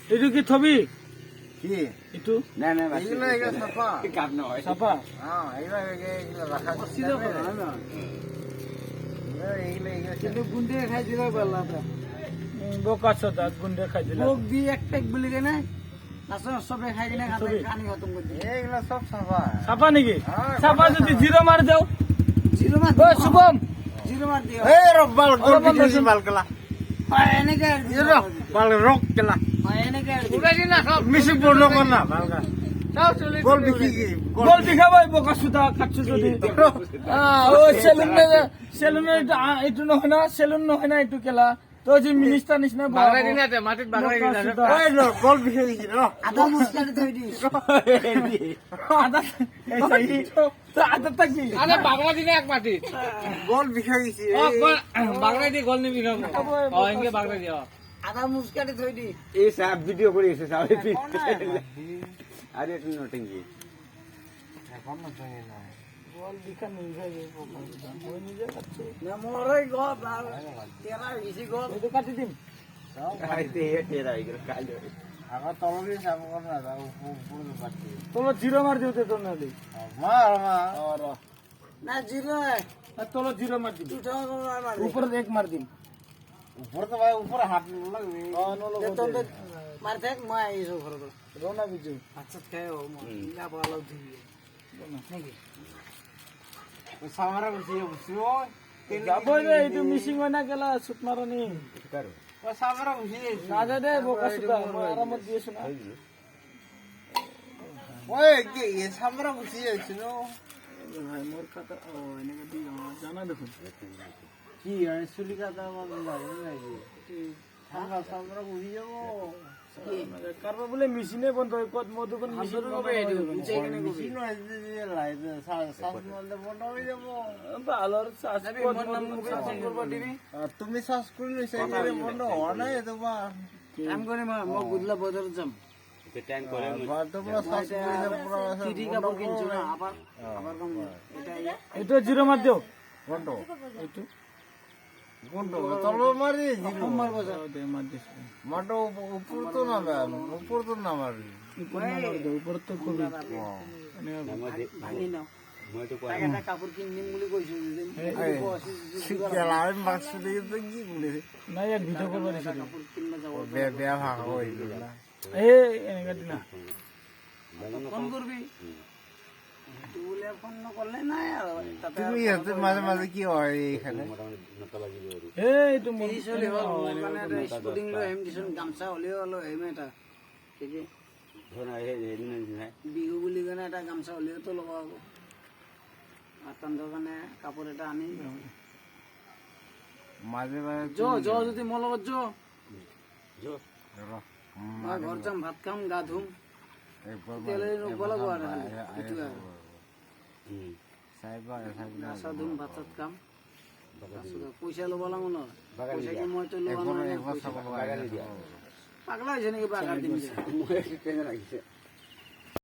এইটো কি থবি কি এইটো নাই নাই এইগুলো এগুলো ছাপা কাপ নহয় চাপা হ্যাঁ এগুলো রাখা সিধা করা না এইগুলো কিন্তু গুন্ডে খাই দিলে পারলা তো বোকা চোদা গুন্ডে খাই দিলা লোক দি এক প্যাক বলি কেনে নাচন সবে খাই কিনে খাতে কানি খতম করে দিয়ে এইগুলো সব ছাপা চাপা নেকি হ্যাঁ, চাপা যদি জিরো মার দাও জিরো মার ও শুভম জিরো মার দিও এই রব্বাল গোল বিকেছি বালকলা এনেকে বাল রক কেলা এনেকে উগাজি না সব মিশি পড়লো কোন না বালকা সব চলে গোল বিকি কি গোল দিখাবো বোকা সুদা কাচ্চু যদি ও সেলুনে এইটো নহয় না সেলুন নহয় না এইটো কেলা তো যে মিনিস্টার নিচিনা বাগৰাই দিনা তে মাটিত বাগৰাই দিনা ওই নো গোল বিকি কি নো আধা মুস্কাতে থই দি আদা তো আদা তাকি আরে বাগৰাই দিনা এক মাটিত গোল বিকি গেছি বাগৰাই দি গল নিবি খাব এনকে বাগৰাই দিও আধা মুস্কাতে থই দি এই সাহেব ভিডিও কৰি আছে সাহেব আরে তুমি নটিং কি এখন না জানি না গোল দিখা নিয়ে যায় বোকা সুদা ওই নিজে কাচ্চু না মোরই গো তেরা ইসি গো এইটো কাটি দিম আইতে তেরা ইগর কালো আগা তলবি সাপ কোন না দাও উপর বাকি তোলো জিরো মার দিও তো না দি মার মা और না জিরো তোলো জিরো মার দিম উঠো মার ऊपर एक मार दिम উপর তো ভাই উপর হাত লাগবে তো মার দেখ মই আইছো ঘর रोना बिजू আচ্ছা খাই ও মা ভালো দিবি নাকি সামরা বসি বসি ও যাবো রে এইটো মিসিং হয় না গেলা সুত মারনি কারো ও সামরা বসি না দে দে বোকা সুদা আরামত দিয়েছ না ওই কি এ সামরা বসি আইছিল ভাই মোর খাতা ও এনেকে দি জানা দেখুন কি আর সুলিকাটা মন লাগে নাকি সামরা সামরা বসি যাবো কারবা বলে মেশিনে বন্ধ হয় কত মধুকন মেশিন কবে মেশিন আছে যে লাইট শ্বাস মধ্যে বন্ধ হয়ে যাবো আলোর চাষ করব দিবি তুমি শ্বাস করে লইছে এখানে বন্ধ হওয়া নাই তোমার কাম করে মা মই গুদলা বদর যাম তে ট্যাঙ্ক করে তোমরা শ্বাস করে পুরো চিঠি কাপড় কিনছো না আবার আবার কাম এটা এটা জিরো মার দিও বন্ধ এইটো বন্ধ তলব মারি জিরো মারব যা দে মার দিস মাটো উপর তো না উপর তো না মারি উপর না মার দে উপর তো খুবই ভাঙি নাও মই তো কই একটা কাপড় কিনিম বুলি কইছো গেলাম বাক্স দিয়ে তো কি বলে না এক ভিডিও করবা দিছিল কাপড় কিনবা যাব বেয়া ভাগ হইল এই এনেকা দিনা ফোন করবি তুলে ফোন করলে না আর তাতে তুমি এতে মাঝে মাঝে কি হয় এখানে এইটো মন এই চলি হল মানে স্পোর্টিং লো হেম দিছন গামছা হলিও হলো হেম এটা ঠিক আছে ধনা হে নাই বিহু বুলি কেনে এটা গামছা হলিও তো লব আকৌ আর তান্দর কাৰণে কাপড় এটা আনি মাঝে মাঝে জ জ যদি মোৰ লগত জ জো মই ঘৰ যাম ভাত খাম গা ধুম তেলে নগলা গোৱাৰ এইটো গা ধুম ভাত চাত খাম পইচা ল'ব লাগো ন পইচা কি মইতো ল'ব নোৱাৰিম বাগালি দিয়া পাগলা হৈছে নেকি বাগাৰ দিম মই কেনে লাগিছে